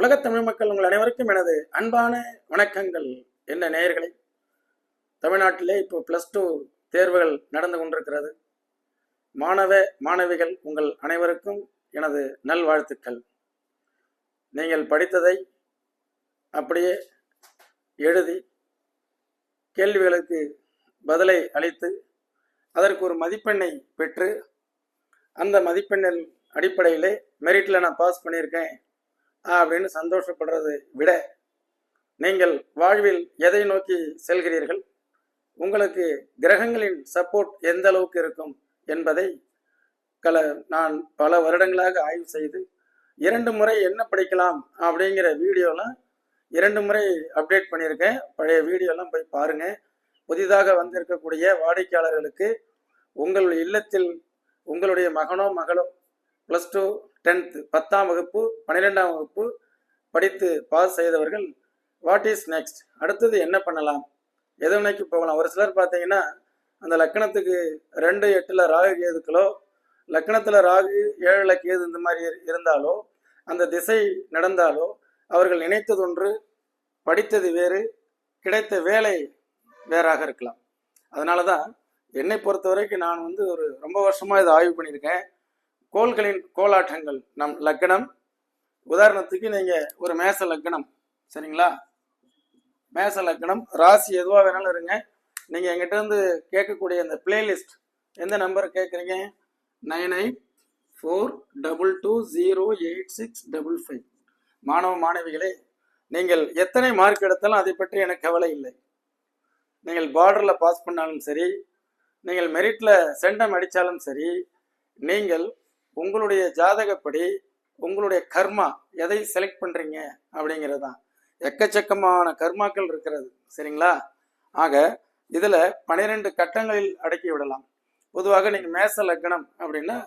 உலகத் தமிழ் மக்கள் உங்கள் அனைவருக்கும் எனது அன்பான வணக்கங்கள். என்ன நேயர்களே, தமிழ்நாட்டிலே இப்போ +2 தேர்வுகள் நடந்து கொண்டிருக்கிறது. மாணவிகள் உங்கள் அனைவருக்கும் எனது நல்வாழ்த்துக்கள். நீங்கள் படித்ததை அப்படியே எழுதி கேள்விகளுக்கு பதிலை அளித்து அதற்கு ஒரு மதிப்பெண்ணை பெற்று அந்த மதிப்பெண்ணின் அடிப்படையிலே மெரிட்டில் நான் பாஸ் பண்ணியிருக்கேன் அப்படின்னு சந்தோஷப்படுறதை விட நீங்கள் வாழ்வில் எதை நோக்கி செல்கிறீர்கள், உங்களுக்கு கிரகங்களின் சப்போர்ட் எந்த அளவுக்கு இருக்கும் என்பதை நான் பல வருடங்களாக ஆய்வு செய்து 2 முறை என்ன படிக்கலாம் அப்படிங்கிற வீடியோலாம் 2 முறை அப்டேட் பண்ணியிருக்கேன். பழைய வீடியோலாம் போய் பாருங்க. புதிதாக வந்திருக்கக்கூடிய வாடிக்கையாளர்களுக்கு உங்கள் இல்லத்தில் உங்களுடைய மகனோ மகளோ +2 10th 10ஆம் வகுப்பு 12ஆம் வகுப்பு படித்து பாஸ் செய்தவர்கள் வாட் இஸ் நெக்ஸ்ட், அடுத்தது என்ன பண்ணலாம், எதை நோக்கி போகலாம். ஒரு சிலர் பார்த்தீங்கன்னா அந்த லக்கணத்துக்கு 2-8 ராகு கேதுக்களோ, லக்கணத்தில் ராகு 7 கேது இந்த மாதிரி இருந்தாலோ, அந்த திசை நடந்தாலோ அவர்கள் நினைத்தது ஒன்று, படித்தது வேறு, கிடைத்த வேலை வேறாக இருக்கலாம். அதனால தான் என்னை பொறுத்த வரைக்கும் நான் ஒரு ரொம்ப வருஷமாக இதை ஆய்வு பண்ணியிருக்கேன். கோள்களின் கோலாட்டங்கள், நம் லக்னம், உதாரணத்துக்கு நீங்கள் ஒரு மேச லக்னம், சரிங்களா, மேச லக்னம் ராசி எதுவாக வேணாலும் இருங்க. நீங்கள் எங்கிட்ட இருந்து கேட்கக்கூடிய அந்த பிளேலிஸ்ட் எந்த நம்பர் கேட்குறீங்க, 9842208655. மாணவ மாணவிகளே, நீங்கள் எத்தனை மார்க் எடுத்தாலும் அதை பற்றி எனக்கு கவலை இல்லை. நீங்கள் பார்டரில் பாஸ் பண்ணாலும் சரி, நீங்கள் மெரிட்டில் சென்டம் அடித்தாலும் சரி, நீங்கள் உங்களுடைய ஜாதகப்படி உங்களுடைய கர்மா எதை செலக்ட் பண்ணுறீங்க அப்படிங்கிறது தான். எக்கச்சக்கமான கர்மாக்கள் இருக்கிறது, சரிங்களா. ஆக இதில் 12 கட்டங்களில் அடக்கி விடலாம். பொதுவாக நீங்கள் மேச லக்னம் அப்படின்னா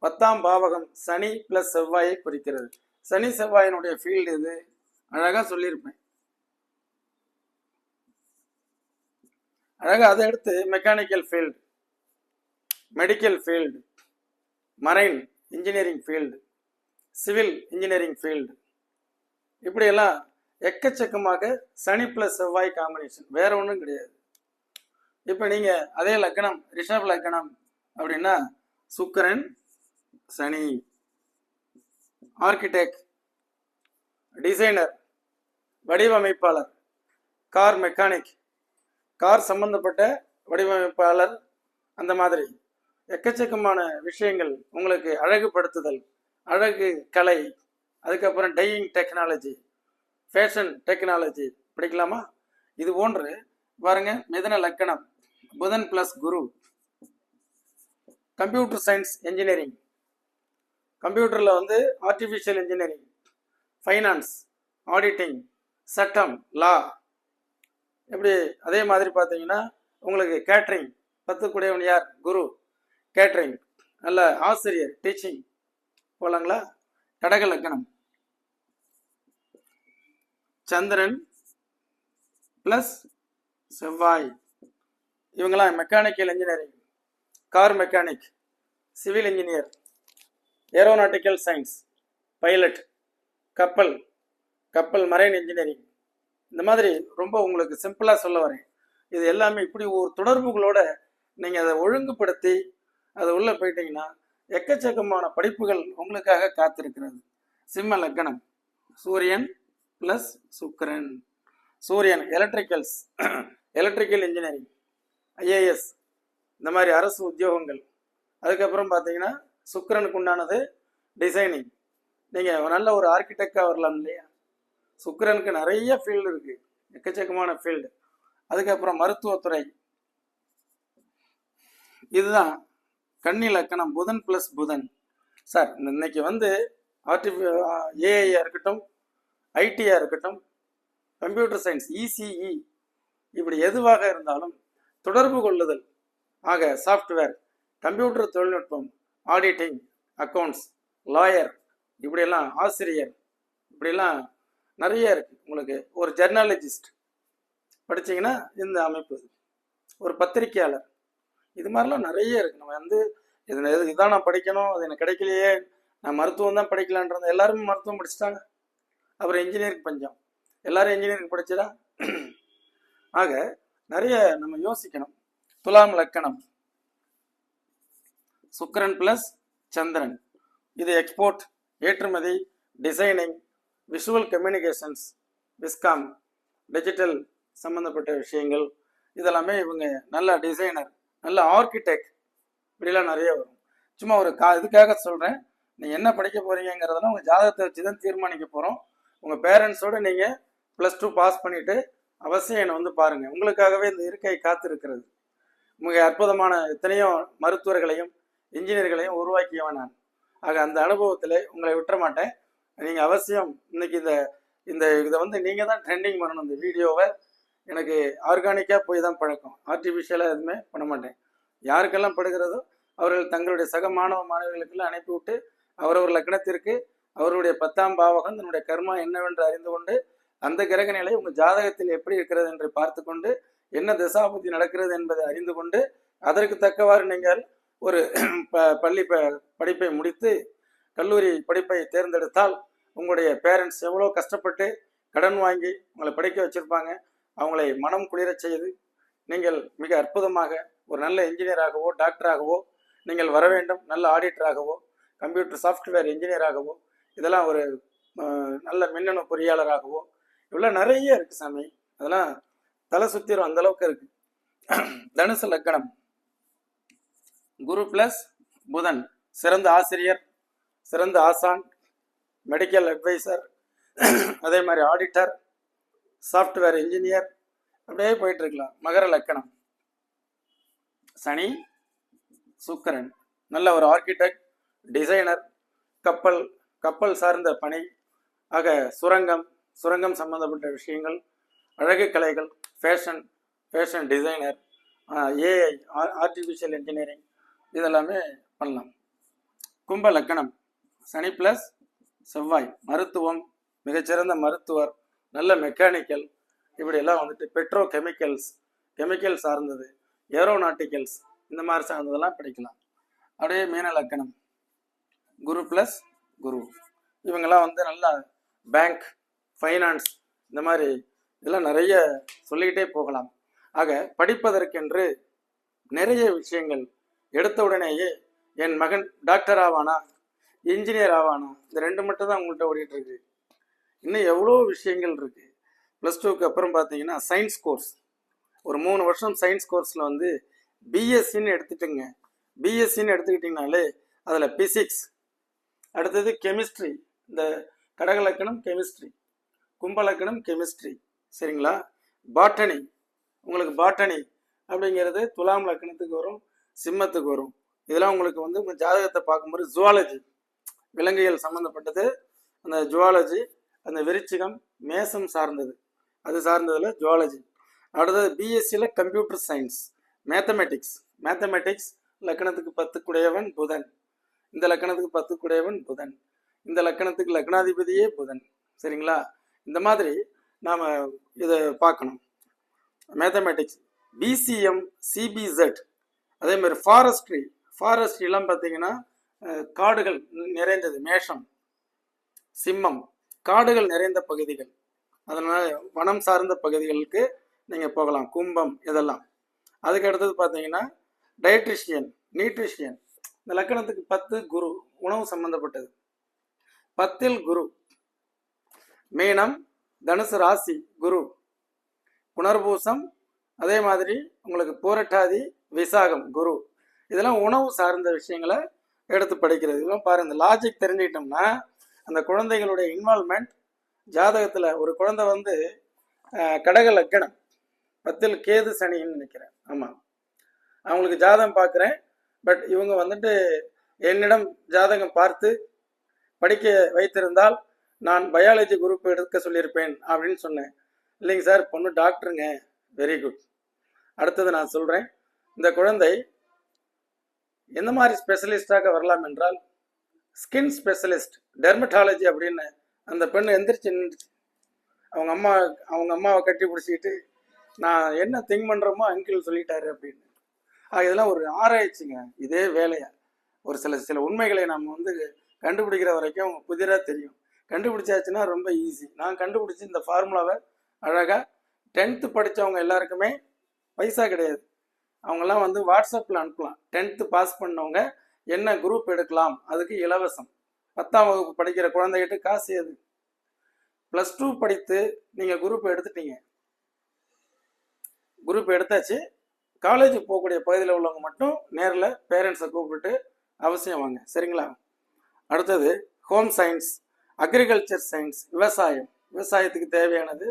10ஆம் பாவகம் சனி + செவ்வாயை குறிக்கிறது. சனி செவ்வாயினுடைய ஃபீல்டு இது, அழகாக சொல்லியிருப்பேன். அழகாக அதை எடுத்து mechanical field, medical field, marine engineering field, civil engineering field, இப்படியெல்லாம் எக்கச்சக்கமாக சனி + செவ்வாய் காம்பினேஷன், வேற ஒன்றும் கிடையாது. இப்போ நீங்கள் அதே லக்னம் ரிஷப் லக்னம் அப்படின்னா சுக்கிரன் சனி, ஆர்கிடெக்ட், டிசைனர், வடிவமைப்பாளர், கார் மெக்கானிக், கார் சம்பந்தப்பட்ட வடிவமைப்பாளர், அந்த மாதிரி எக்கச்சக்கமான விஷயங்கள். உங்களுக்கு அழகுபடுத்துதல், அழகு கலை, அதுக்கப்புறம் டையிங் டெக்னாலஜி, ஃபேஷன் டெக்னாலஜி படிக்கலாமா. இது போன்று பாருங்க. மிதன லக்கணம் புதன் + குரு, கம்ப்யூட்டர் சயின்ஸ் இன்ஜினியரிங், கம்ப்யூட்டரில் ஆர்டிஃபிஷியல் இன்ஜினியரிங், ஃபைனான்ஸ், ஆடிட்டிங், சட்டம், லா, எப்படி. அதே மாதிரி பார்த்தீங்கன்னா உங்களுக்கு கேட்ரிங், 10 கூடியவன் யார், குரு, கேட்ரிங், நல்ல ஆசிரியர், டீச்சிங் போலாங்களா. கடக லக்கணம் சந்திரன் + செவ்வாய், இவங்கெல்லாம் mechanical engineering, car mechanic, civil engineer, aeronautical science, pilot, கப்பல் மரைன் இன்ஜினியரிங். இந்த மாதிரி ரொம்ப உங்களுக்கு சிம்பிளாக சொல்ல வரேன். இது எல்லாமே இப்படி ஒரு தொடர்புகளோட நீங்கள் அதை ஒழுங்குபடுத்தி அது உள்ளே போயிட்டீங்கன்னா எக்கச்சக்கமான படிப்புகள் உங்களுக்காக காத்திருக்கிறது. சிம்ம லக்னம் சூரியன் + சுக்கிரன், சூரியன் எலக்ட்ரிக்கல்ஸ், எலக்ட்ரிக்கல் இன்ஜினியரிங், ஐஏஎஸ், இந்த மாதிரி அரசு உத்தியோகங்கள். அதுக்கப்புறம் பார்த்தீங்கன்னா சுக்கிரனுக்கு உண்டானது டிசைனிங். நீங்கள் நல்ல ஒரு ஆர்கிடெக்டாக வரலாம் இல்லையா. சுக்கிரனுக்கு நிறைய ஃபீல்டு இருக்குது, எக்கச்சக்கமான ஃபீல்டு. அதுக்கப்புறம் மருத்துவத்துறை. இதுதான் கன்னி லக்கணம் புதன் + புதன். சார் இன்னைக்கு ஏஐயா இருக்கட்டும், ஐடியா இருக்கட்டும், கம்ப்யூட்டர் சயின்ஸ், இசிஇ, இப்படி எதுவாக இருந்தாலும் தொடர்பு கொள்ளுதல், ஆக சாஃப்ட்வேர், கம்ப்யூட்டர் தொழில்நுட்பம், ஆடிட்டிங், அக்கௌண்ட்ஸ், லாயர், இப்படியெல்லாம் ஆசிரியர், இப்படிலாம் நிறைய இருக்கு. உங்களுக்கு ஒரு ஜெர்னாலஜிஸ்ட் படிச்சிங்கன்னா இந்த அமைப்பு, ஒரு பத்திரிகையாளர், இது மாதிரிலாம் நிறைய இருக்கு. நம்ம இதான் நான் படிக்கணும், அது எனக்கு கிடைக்கலையே, நான் மருத்துவம் தான் படிக்கலான்றது. எல்லாருமே மருத்துவம் படிச்சுட்டாங்க. அப்புறம் இன்ஜினியரிங் பஞ்சம். எல்லாரும் இன்ஜினியரிங் படிச்சதா? ஆக நிறைய நம்ம யோசிக்கணும். துலாம் லக்கணம், சுக்கிரன் பிளஸ் சந்திரன், இது எக்ஸ்போர்ட், ஏற்றுமதி, designing, visual communications, viscom, digital சம்மந்தப்பட்ட விஷயங்கள், இதெல்லாமே இவங்க நல்ல டிசைனர், நல்ல ஆர்கிடெக்ட், இப்படிலாம் நிறைய வரும். சும்மா ஒரு இதுக்காக சொல்கிறேன். நீங்கள் என்ன படிக்க போகிறீங்கிறதெல்லாம் உங்கள் ஜாதகத்தை வச்சு தான் தீர்மானிக்க போகிறோம். உங்கள் பேரண்ட்ஸோடு நீங்கள் +2 பாஸ் பண்ணிவிட்டு அவசியம் என்னை வந்து பாருங்கள். உங்களுக்காகவே இந்த இருக்கை காத்திருக்கிறது. மிக அற்புதமான எத்தனையோ மருத்துவர்களையும் இன்ஜினியர்களையும் உருவாக்கியவன் நான். ஆக அந்த அனுபவத்தில் உங்களை விட்டுற மாட்டேன். நீங்கள் அவசியம் இன்னைக்கு இதை வந்து நீங்கள் தான் ட்ரெண்டிங் பண்ணணும். இந்த வீடியோவை எனக்கு ஆர்கானிக்காக போய் தான் பழக்கம், ஆர்டிஃபிஷியலாக எதுவுமே பண்ண மாட்டேன். யாருக்கெல்லாம் படுகிறதோ அவர்கள் தங்களுடைய சக மாணவ மாணவிகளுக்கெல்லாம் அனுப்பிவிட்டு அவரவர் லக்னத்திற்கு அவருடைய 10ஆம் பாவகம் தன்னுடைய கர்மா என்னவென்று அறிந்து கொண்டு அந்த கிரக நிலை உங்கள் ஜாதகத்தில் எப்படி இருக்கிறது என்று பார்த்து கொண்டு என்ன திசாபுத்தி நடக்கிறது என்பதை அறிந்து கொண்டு அதற்கு தக்கவாறு நீங்கள் ஒரு பள்ளி படிப்பை முடித்து கல்லூரி படிப்பை தேர்ந்தெடுத்தால் உங்களுடைய பேரண்ட்ஸ் எவ்வளோ கஷ்டப்பட்டு கடன் வாங்கி உங்களை படிக்க வச்சிருப்பாங்க. அவங்களை மனம் குளிரச் செய்து நீங்கள் மிக அற்புதமாக ஒரு நல்ல இன்ஜினியராகவோ டாக்டராகவோ நீங்கள் வர வேண்டும். நல்ல ஆடிட்டராகவோ கம்ப்யூட்டர் சாஃப்ட்வேர் இன்ஜினியராகவோ இதெல்லாம் ஒரு நல்ல மின்னணு பொறியாளராகவோ இவ்வளோ நிறைய இருக்குது சாமி. அதெல்லாம் தலை சுத்திரும், அந்த அளவுக்கு இருக்கு. தனுசு லக்கணம், குரு பிளஸ் புதன், சிறந்த ஆசிரியர், சிறந்த ஆசான், மெடிக்கல் அட்வைசர், அதே மாதிரி ஆடிட்டர், சாஃப்ட்வேர் இன்ஜினியர், அப்படியே போயிட்டு இருக்கலாம். மகர லக்கணம், சனி சுக்கிரன், நல்ல ஒரு ஆர்கிடெக்ட், டிசைனர், கப்பல் சார்ந்த பணி, ஆக சுரங்கம் சம்பந்தப்பட்ட விஷயங்கள், அழகு கலைகள், fashion designer, AI, artificial engineering, இதெல்லாமே பண்ணலாம். கும்ப லக்கணம், சனி பிளஸ் செவ்வாய், மருத்துவம், மிகச்சிறந்த மருத்துவர், நல்ல மெக்கானிக்கல், இப்படியெல்லாம் வந்துட்டு பெட்ரோ கெமிக்கல் சார்ந்தது, ஏரோநாட்டிக்கல்ஸ், இந்த மாதிரி சார்ந்ததெல்லாம் படிக்கலாம். அப்படியே மீன லக்கணம், குரு பிளஸ் குரு, இவங்கெல்லாம் வந்து நல்லா பேங்க், ஃபைனான்ஸ், இந்த மாதிரி இதெல்லாம் நிறைய சொல்லிக்கிட்டே போகலாம். ஆக படிப்பதற்கென்று நிறைய விஷயங்கள். எடுத்த உடனேயே என் மகன் டாக்டர் ஆவானா, இன்ஜினியர் ஆவானா, இந்த 2 மட்டும் தான் உங்கள்கிட்ட ஓடிட்டு இருக்கு. இன்னும் எவ்வளோ விஷயங்கள் இருக்கு. +2க்கு அப்புறம் பார்த்தீங்கன்னா சயின்ஸ் கோர்ஸ், ஒரு 3 வருஷம் சயின்ஸ் கோர்ஸில் வந்து பிஎஸ்சின்னு எடுத்துட்டுங்க. பிஎஸ்சின்னு எடுத்துக்கிட்டிங்கனாலே அதில் பிசிக்ஸ், அடுத்தது கெமிஸ்ட்ரி, இந்த கடகலக்கணம் கெமிஸ்ட்ரி, கும்பலக்கணம் கெமிஸ்ட்ரி, சரிங்களா. பாட்டனி, உங்களுக்கு பாட்டனி அப்படிங்கிறது துலாம் லக்கணத்துக்கு வரும், சிம்மத்துக்கு வரும். இதெல்லாம் உங்களுக்கு வந்து உங்கள் ஜாதகத்தை பார்க்கும்போது ஜுவாலஜி, விலங்கியல் சம்மந்தப்பட்டது, அந்த ஜுவாலஜி, அந்த விருச்சிகம் மேசம் சார்ந்தது, அது சார்ந்ததில் ஜுவாலஜி. அடுத்தது பிஎஸ்சியில் கம்ப்யூட்டர் சயின்ஸ், மேத்தமெட்டிக்ஸ் லக்கணத்துக்கு 10 புதன், இந்த லக்கணத்துக்கு 10 புதன், இந்த லக்கணத்துக்கு லக்னாதிபதியே புதன், சரிங்களா. இந்த மாதிரி நாம் இதை பார்க்கணும். மேத்தமெட்டிக்ஸ், பிசிஎம், சிபிசெட், அதே மாதிரி ஃபாரஸ்ட்ரிலாம் பார்த்தீங்கன்னா காடுகள் நிறைந்தது, மேஷம், சிம்மம், காடுகள் நிறைந்த பகுதிகள், அதனால் வனம் சார்ந்த பகுதிகளுக்கு நீங்கள் போகலாம். கும்பம், இதெல்லாம். அதுக்கு அடுத்தது பார்த்தீங்கன்னா டயட்ரிஷியன், நியூட்ரிஷியன், இந்த லக்கணத்துக்கு 10 குரு, உணவு சம்பந்தப்பட்டது, 10ல் குரு. மீனம், தனுசு ராசி குரு, புனர்பூசம், அதே மாதிரி உங்களுக்கு பூரட்டாதி, விசாகம் குரு, இதெல்லாம் உணவு சார்ந்த விஷயங்களை எடுத்து படிக்கிறது. இதெல்லாம் பாருங்க, இந்த லாஜிக் தெரிஞ்சுக்கிட்டோம்னா அந்த குழந்தைகளுடைய இன்வால்மெண்ட் ஜாதகத்தில். ஒரு குழந்தை வந்து கடக லக்கணம், 10ல் கேது சனின்னு நினைக்கிறேன், ஆமாம், அவங்களுக்கு ஜாதகம் பார்க்குறேன். பட் இவங்க வந்துட்டு என்னிடம் ஜாதகம் பார்த்து படிக்க வைத்திருந்தால் நான் பயாலஜி குரூப் எடுக்க சொல்லியிருப்பேன் அப்படின்னு சொன்னேன். இல்லைங்க சார், பொண்ணு டாக்டருங்க. Very good. அடுத்தது நான் சொல்கிறேன், இந்த குழந்தை எந்த மாதிரி ஸ்பெஷலிஸ்டாக வரலாம் என்றால் ஸ்கின் ஸ்பெஷலிஸ்ட், டெர்மட்டாலஜி அப்படின்னு. அந்த பெண் எந்திரிச்சு நின்றுச்சு, அவங்க அம்மாவை கட்டி பிடிச்சிக்கிட்டு நான் என்ன திங்க் பண்ணுறோமோ அங்கிள் சொல்லிட்டாரு அப்படின்னு. இதெல்லாம் ஒரு ஆராய்ச்சிங்க, இதே வேலையா. ஒரு சில உண்மைகளை நம்ம வந்து கண்டுபிடிக்கிற வரைக்கும் புதிராக தெரியும். கண்டுபிடிச்சாச்சுன்னா ரொம்ப ஈஸி. நான் கண்டுபிடிச்சி இந்த ஃபார்முலாவை அழகாக 10th படித்தவங்க எல்லாருக்குமே பைசா கிடையாது, அவங்கெல்லாம் வந்து வாட்ஸ்அப்பில் அனுப்பலாம். 10th பாஸ் பண்ணவங்க என்ன குரூப் எடுக்கலாம், அதுக்கு இலவசம். 10ஆம் வகுப்பு படிக்கிற குழந்தைகிட்ட காசு எது? +2 படித்து நீங்கள் குரூப் எடுத்துட்டீங்க, குரூப் எடுத்தாச்சு. காலேஜ் போகக்கூடிய பகுதியில் உள்ளவங்க மட்டும் நேரில் பேரண்ட்ஸை கூப்பிட்டு அவசியம் வாங்க, சரிங்களா? அடுத்தது ஹோம் சயின்ஸ், அக்ரிகல்ச்சர் சயின்ஸ், விவசாயம். விவசாயத்துக்கு தேவையானது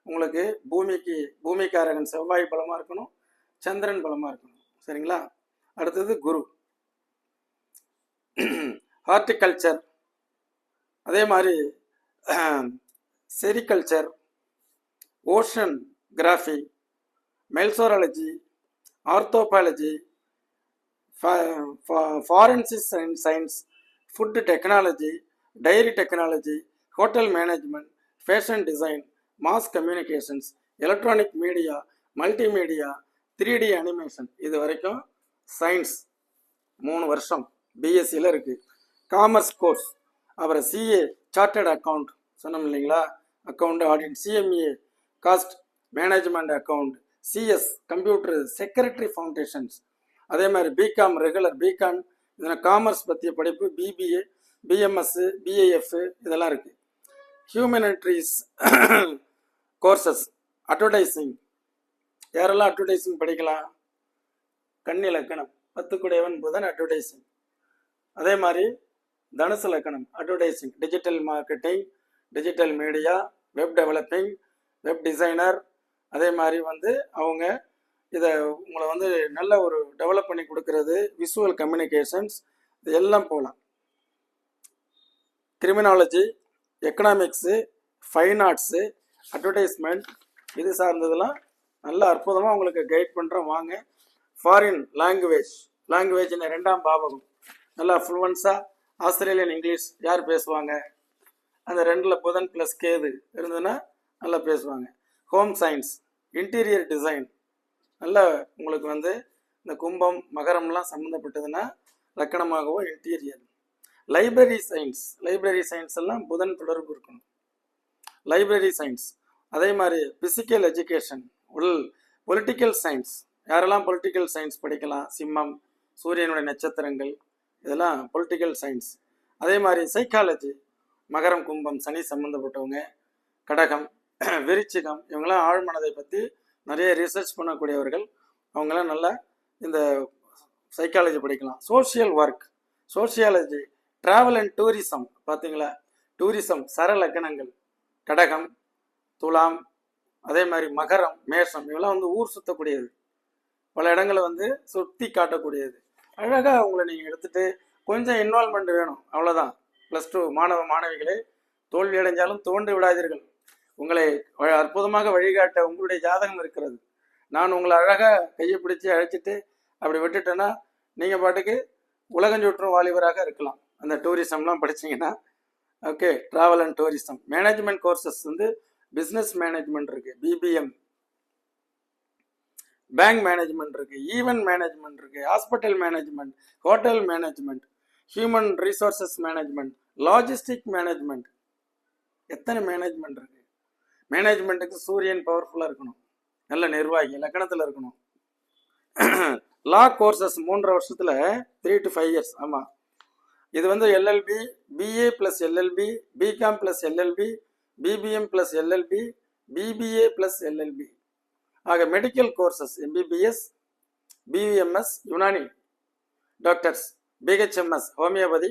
உங்களுக்கு பூமிக்காரகன் செவ்வாய் பலமாக இருக்கணும், சந்திரன் பலமாக இருக்கணும், சரிங்களா? அடுத்தது குரு. ஹார்டிகல்ச்சர், அதே மாதிரி செரிகல்ச்சர், ஓஷன் கிராஃபி, meteorology, anthropology, forensic science, food technology, dairy technology, hotel management, fashion design, mass communications, electronic media, multimedia, 3D animation. இது வரைக்கும் சயின்ஸ் 3 வருஷம் பிஎஸ்சியில் இருக்குது. காமர்ஸ் கோர்ஸ், அப்புறம் சிஏ சார்ட்டர்ட் அக்கௌண்ட் சொன்னோம் இல்லைங்களா, account audit, CMA cost management account, CS computer secretary foundations, அதே மாதிரி பிகாம் ரெகுலர், பிகாம் இதில் காமர்ஸ் பற்றிய படிப்பு, பிபிஏ, பிஎம்எஸ், பிஏஎஃப் இதெல்லாம் இருக்குது. Humanities courses, advertising. யாரெல்லாம் அட்வர்டைசிங் படிக்கலாம்? கண்ணிலக்கணம், 10 குடையவன் புதன் அட்வர்டைசிங். அதே மாதிரி தனுசு லக்கணம் advertising, digital marketing, digital media, web developing, web designer. அதே மாதிரி வந்து அவங்க இதை உங்களை வந்து நல்ல ஒரு டெவலப் பண்ணி கொடுக்கறது, விஷுவல் கம்யூனிகேஷன்ஸ், இது எல்லாம் போகலாம். Criminology, economics, fine arts, advertisement, இது சார்ந்ததெல்லாம் நல்ல அற்புதமாக உங்களுக்கு கைட் பண்ணுறோம், வாங்க. ஃபாரின் லாங்குவேஜ்னு 2ஆம் பாவகம் நல்லா ஃப்ளூவன்ஸாக ஆஸ்திரேலியன் இங்கிலீஷ் யார் பேசுவாங்க? அந்த 2ல் புதன் ப்ளஸ் கேது இருந்ததுன்னா நல்லா பேசுவாங்க. ஹோம் சயின்ஸ், இன்டீரியர் டிசைன், நல்லா உங்களுக்கு வந்து இந்த கும்பம் மகரம்லாம் சம்மந்தப்பட்டதுன்னா லக்கணமாகவோ இன்டீரியர். லைப்ரரி சயின்ஸ் எல்லாம் புதன் தொடர்பு இருக்கணும், லைப்ரரி சயின்ஸ். அதே மாதிரி பிசிக்கல் எஜுகேஷன், பொலிட்டிக்கல் சயின்ஸ். யாரெல்லாம் பொலிட்டிக்கல் சயின்ஸ் படிக்கலாம்? சிம்மம், சூரியனுடைய நட்சத்திரங்கள், இதெல்லாம் பொலிட்டிக்கல் சயின்ஸ். அதே மாதிரி சைக்காலஜி, மகரம் கும்பம் சனி சம்மந்தப்பட்டவங்க, கடகம், விருச்சிகம், இவங்களாம் ஆழ்மனதை பற்றி நிறைய ரிசர்ச் பண்ணக்கூடியவர்கள், அவங்களாம் நல்லா இந்த சைக்காலஜி படிக்கலாம். Social work, sociology, travel and tourism. பார்த்தீங்களா, டூரிசம் சரலக்கணங்கள், கடகம், துலாம், அதே மாதிரி மகரம், மேஷம், இவெல்லாம் வந்து ஊர் சுற்றக்கூடியது, பல இடங்களை வந்து சுற்றி காட்டக்கூடியது. அழகாக உங்களை நீங்கள் எடுத்துகிட்டு கொஞ்சம் இன்வால்மெண்ட் வேணும், அவ்வளோதான். +2 மாணவிகளே, தோல்வி அடைஞ்சாலும் தோன்றி விடாதீர்கள். உங்களை அற்புதமாக வழிகாட்ட உங்களுடைய ஜாதகம் இருக்கிறது. நான் உங்களை அழகாக கையை பிடிச்சி அழைச்சிட்டு அப்படி விட்டுட்டேன்னா நீங்கள் பாட்டுக்கு உலகஞ்சுற்றும் வாலிபராக இருக்கலாம். அந்த டூரிசம்லாம் படிச்சிங்கன்னா okay. Travel and tourism. Management courses வந்து பிஸ்னஸ் மேனேஜ்மெண்ட் இருக்குது, பிபிஎம், பேங்க் மேனேஜ்மெண்ட் இருக்குது, ஈவென்ட் மேனேஜ்மெண்ட் இருக்குது, hospital management, hotel management, human resources management, logistic management. எத்தனை மேனேஜ்மெண்ட் இருக்குது? மேனேஜ்மெண்ட்டுக்கு சூரியன் பவர்ஃபுல்லாக இருக்கணும், நல்ல நிர்வாகி லக்கணத்தில் இருக்கணும். லா கோர்சஸ் 3 வருஷத்தில் 3 to 5 years. ஆமாம், இது வந்து LLB, BA plus LLB, BCom plus LLB, BBM plus LLB, BBA plus LLB. ஆக medical courses MBBS, BMS Unani doctors, BHMS homeopathy,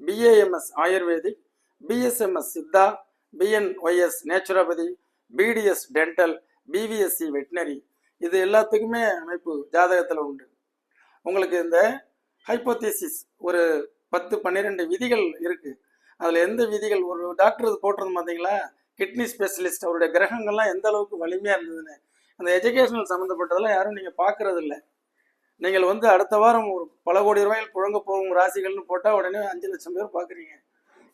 BAMS Ayurvedic, BSMS Siddha, BNYS naturopathy, BDS dental, BVSc veterinary. இது எல்லாத்துக்குமே அமைப்பு ஜாதகத்தில் உண்டு. உங்களுக்கு இந்த ஹைப்போதீசிஸ் ஒரு 10-12 விதிகள் இருக்குது. அதில் எந்த விதிகள், ஒரு டாக்டர் இது போட்டிருந்தோம் பார்த்தீங்களா, கிட்னி ஸ்பெஷலிஸ்ட், அவருடைய கிரகங்கள்லாம் எந்த அளவுக்கு வலிமையாக இருந்ததுன்னு. அந்த எஜுகேஷனல் சம்மந்தப்பட்டதெல்லாம் யாரும் நீங்கள் பார்க்குறது இல்லை. நீங்கள் வந்து அடுத்த வாரம் ஒரு பல கோடி ரூபாயில் புழங்க போகும் ராசிகள்னு போட்டால் உடனே 5 லட்சம் பேர் பார்க்குறீங்க.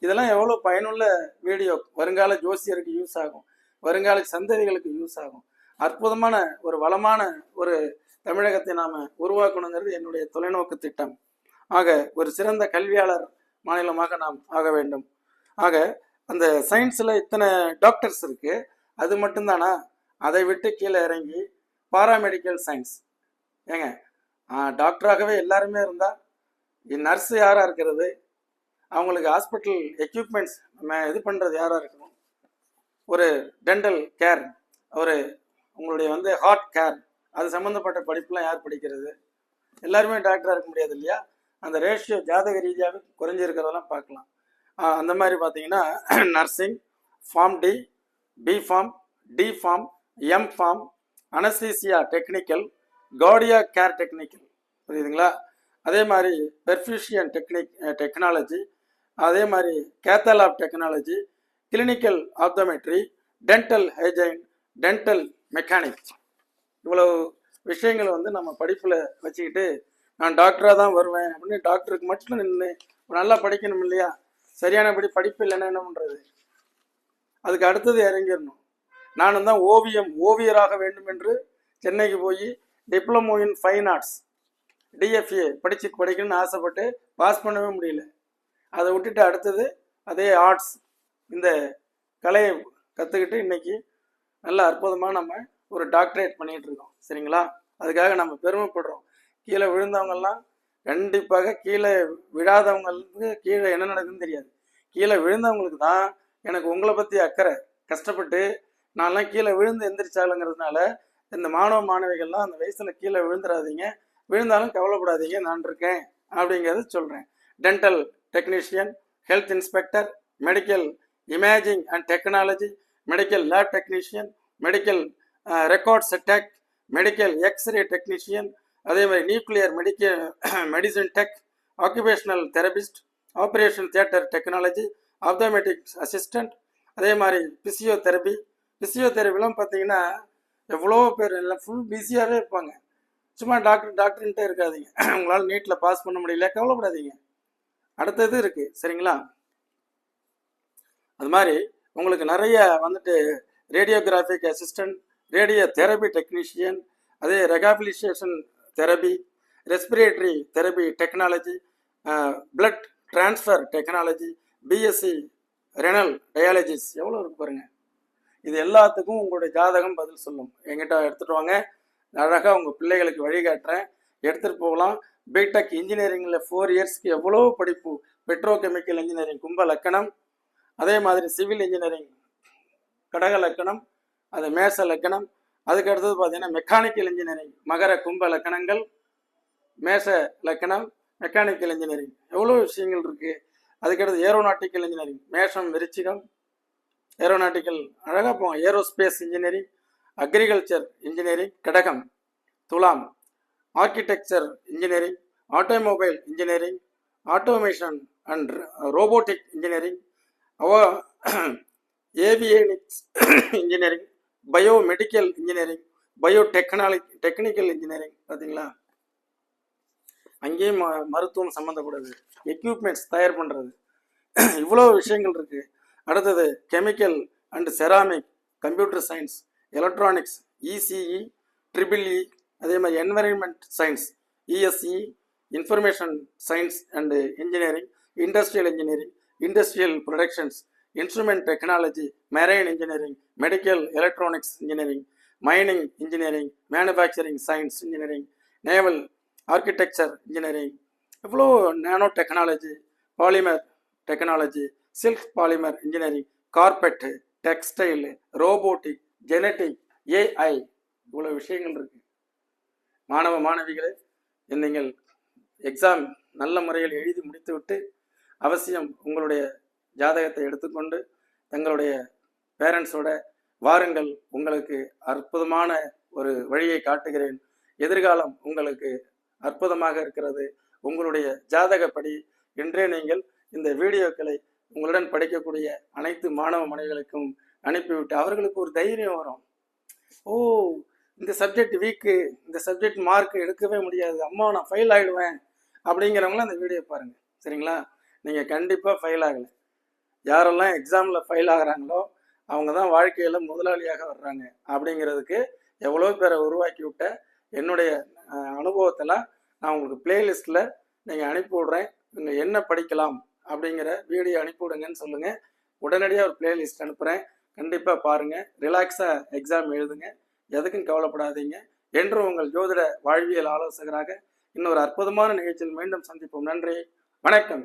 இதெல்லாம் எவ்வளோ பயனுள்ள வீடியோ, வருங்கால ஜோசியருக்கு யூஸ் ஆகும், வருங்கால சந்ததிகளுக்கு யூஸ் ஆகும். அற்புதமான ஒரு வளமான ஒரு தமிழகத்தை நாம் உருவாக்கணுங்கிறது என்னுடைய தொலைநோக்கு திட்டம். ஆக ஒரு சிறந்த கல்வியாளர் மாநிலமாக நாம் ஆக வேண்டும். ஆக அந்த சயின்ஸில் இத்தனை டாக்டர்ஸ் இருக்குது, அது மட்டும்தானா? அதை விட்டு கீழே இறங்கி பாராமெடிக்கல் சயின்ஸ். ஏங்க டாக்டராகவே எல்லாருமே இருந்தால் நர்ஸு யாராக இருக்கிறது? அவங்களுக்கு ஹாஸ்பிட்டல் எக்யூப்மெண்ட்ஸ் நம்ம இது பண்ணுறது யாராக இருக்கணும்? ஒரு டென்டல் கேர், ஒரு உங்களுடைய ஹார்ட் கேர், அது சம்மந்தப்பட்ட படிப்புலாம் யார் படிக்கிறது? எல்லாருமே டாக்டராக இருக்க முடியாது இல்லையா? அந்த ரேஷியோ ஜாதக ரீதியாக குறைஞ்சிருக்கிறதெல்லாம் பார்க்கலாம். அந்த மாதிரி பார்த்தீங்கன்னா nursing, pharm D, B pharm, D pharm, M pharm, anaesthesia technical, cardiac care technical, புரியுதுங்களா? அதே மாதிரி பெர்ஃபியூஷியன் டெக்னாலஜி, அதே மாதிரி cath lab technology, clinical optometry, dental hygiene, dental mechanics. இவ்வளவு விஷயங்கள் நம்ம படிப்பில் வச்சுக்கிட்டு நான் டாக்டராக தான் வருவேன் அப்படின்னு டாக்டருக்கு மட்டும் நின்று நல்லா படிக்கணும் இல்லையா? சரியானபடி படிப்பு இல்லைன்னா என்ன பண்ணுறது? அதுக்கு அடுத்தது இறங்கிடணும். நானும் தான் ஓவியராக வேண்டும் என்று சென்னைக்கு போய் diploma in fine arts TFA படிக்கணும்னு ஆசைப்பட்டு பாஸ் பண்ணவே முடியல. அதை விட்டுட்டு அடுத்தது அதே ஆர்ட்ஸ், இந்த கலையை கற்றுக்கிட்டு இன்னைக்கு நல்ல அற்புதமாக நம்ம ஒரு டாக்டரேட் பண்ணிகிட்டு இருக்கோம். சரிங்களா? அதுக்காக நம்ம பெருமைப்படுறோம். கீழே விழுந்தவங்கெல்லாம் கண்டிப்பாக கீழே விழாதவங்களுக்கு கீழே என்ன நடக்குதுன்னு தெரியாது. கீழே விழுந்தவங்களுக்கு தான் எனக்கு உங்களை பற்றி அக்கறை. கஷ்டப்பட்டு நான்லாம் கீழே விழுந்து எந்திரிச்சாலுங்கிறதுனால இந்த மாணவ மாணவிகள்லாம் அந்த வயசில் கீழே விழுந்துடாதீங்க, விழுந்தாலும் கவலைப்படாதீங்க, நான் இருக்கேன் அப்படிங்கிறது சொல்கிறேன். Dental technician, health inspector, medical imaging and technology, medical lab technician, medical records tech, medical X ray technician, அதே மாதிரி nuclear medicine tech, occupational therapist, operation theatre technology, optometric assistant, அதே மாதிரி பிசியோதெரபிலாம் பார்த்தீங்கன்னா எவ்வளோ பேர் எல்லாம் ஃபுல் பிஸியாகவே இருப்பாங்க. சும்மா டாக்டர்ன்ட்டே இருக்காதீங்க. உங்களால் நீட்டில் பாஸ் பண்ண முடியல, கவலைப்படாதீங்க, அடுத்தது இருக்குது. சரிங்களா? அது மாதிரி உங்களுக்கு நிறைய radiographic assistant, radio therapy technician, அதே rehabilitation therapy, respiratory therapy technology, blood transfer technology, BSc renal dialysis, எவ்வளோ இருக்கு பாருங்க. இது எல்லாத்துக்கும் உங்களுடைய ஜாதகம் பதில் சொல்லும். எங்கிட்ட எடுத்துகிட்டு வாங்க, அழகாக உங்கள் பிள்ளைகளுக்கு வழிகாட்டுறேன், எடுத்துகிட்டு போகலாம். பிடெக் இன்ஜினியரிங்கில் 4 இயர்ஸ்க்கு எவ்வளோ படிப்பு. பெட்ரோகெமிக்கல் இன்ஜினியரிங் கும்ப லக்கணம், அதே மாதிரி சிவில் இன்ஜினியரிங் கடக லக்கணம், அது மேச லக்கணம். அதுக்கு அடுத்தது பார்த்தீங்கன்னா மெக்கானிக்கல் இன்ஜினியரிங் மகர கும்ப லக்கணங்கள், மேச லக்கணம், மெக்கானிக்கல் இன்ஜினியரிங், எவ்வளோ விஷயங்கள் இருக்குது. அதுக்கடுத்து ஏரோநாட்டிக்கல் இன்ஜினியரிங் மேஷம் விருச்சிகம், ஏரோநாட்டிக்கல் அழகாக போவோம். ஏரோஸ்பேஸ் இன்ஜினியரிங், அக்ரிகல்ச்சர் இன்ஜினியரிங் கடகம் துலாம், architecture engineering, automobile engineering, automation and robotic engineering, avionics engineering, biomedical engineering, technical engineering. பார்த்தீங்களா? அங்கேயும் மருத்துவம் சம்மந்தப்படுது, எக்யூப்மெண்ட்ஸ் தயார் பண்ணுறது, இவ்வளோ விஷயங்கள் இருக்குது. அடுத்தது chemical and ceramic, computer science, electronics, ECE, triple E, அதே மாதிரி environment science, ESE, information science and engineering, industrial engineering, industrial productions, instrument technology, marine engineering, medical electronics engineering, mining engineering, manufacturing science engineering, naval architecture engineering, இவ்வளோ nano technology, polymer technology, silk polymer engineering, carpet, textile, robotic, genetic, AI, இவ்வளோ விஷயங்கள் இருக்குது. மாணவ மாணவிகளே, நீங்கள் exam நல்ல முறையில் எழுதி முடித்துவிட்டு அவசியம் உங்களுடைய ஜாதகத்தை எடுத்துக்கொண்டு தங்களுடைய பேரண்ட்ஸோட வாருங்கள். உங்களுக்கு அற்புதமான ஒரு வழியை காட்டுகிறேன். எதிர்காலம் உங்களுக்கு அற்புதமாக இருக்கிறது. உங்களுடைய ஜாதகப்படி இன்றே நீங்கள் இந்த வீடியோக்களை உங்களுடன் படிக்கக்கூடிய அனைத்து மாணவ மாணவிகளுக்கும் அனுப்பிவிட்டு அவர்களுக்கு ஒரு தைரியம் வரும். ஓ, இந்த சப்ஜெக்ட் வீக்கு, இந்த சப்ஜெக்ட் மார்க் எடுக்கவே முடியாது, அம்மா நான் ஃபெயில் ஆகிடுவேன் அப்படிங்கிறவங்களாம் அந்த வீடியோ பாருங்கள். சரிங்களா? நீங்கள் கண்டிப்பாக ஃபெயில் ஆகலை. யாரெல்லாம் எக்ஸாமில் ஃபெயில் ஆகிறாங்களோ அவங்க தான் வாழ்க்கையில் முதலாளியாக வர்றாங்க அப்படிங்கிறதுக்கு எவ்வளோ பேரை உருவாக்கி விட்ட என்னுடைய அனுபவத்தெல்லாம் நான் உங்களுக்கு பிளேலிஸ்ட்டில் நீங்கள் அனுப்பி விட்றேன். நீங்கள் என்ன படிக்கலாம் அப்படிங்கிற வீடியோ அனுப்பி விடுங்கன்னு சொல்லுங்கள். உடனடியாக ஒரு பிளேலிஸ்ட் அனுப்புகிறேன். கண்டிப்பாக பாருங்கள், ரிலாக்ஸாக எக்ஸாம் எழுதுங்க, எதுக்கும் கவலைப்படாதீங்க. என்றும் உங்கள் ஜோதிட வாழ்வியல் ஆலோசகராக இன்னொரு அற்புதமான நிகழ்ச்சியில் மீண்டும் சந்திப்போம். நன்றி, வணக்கம்.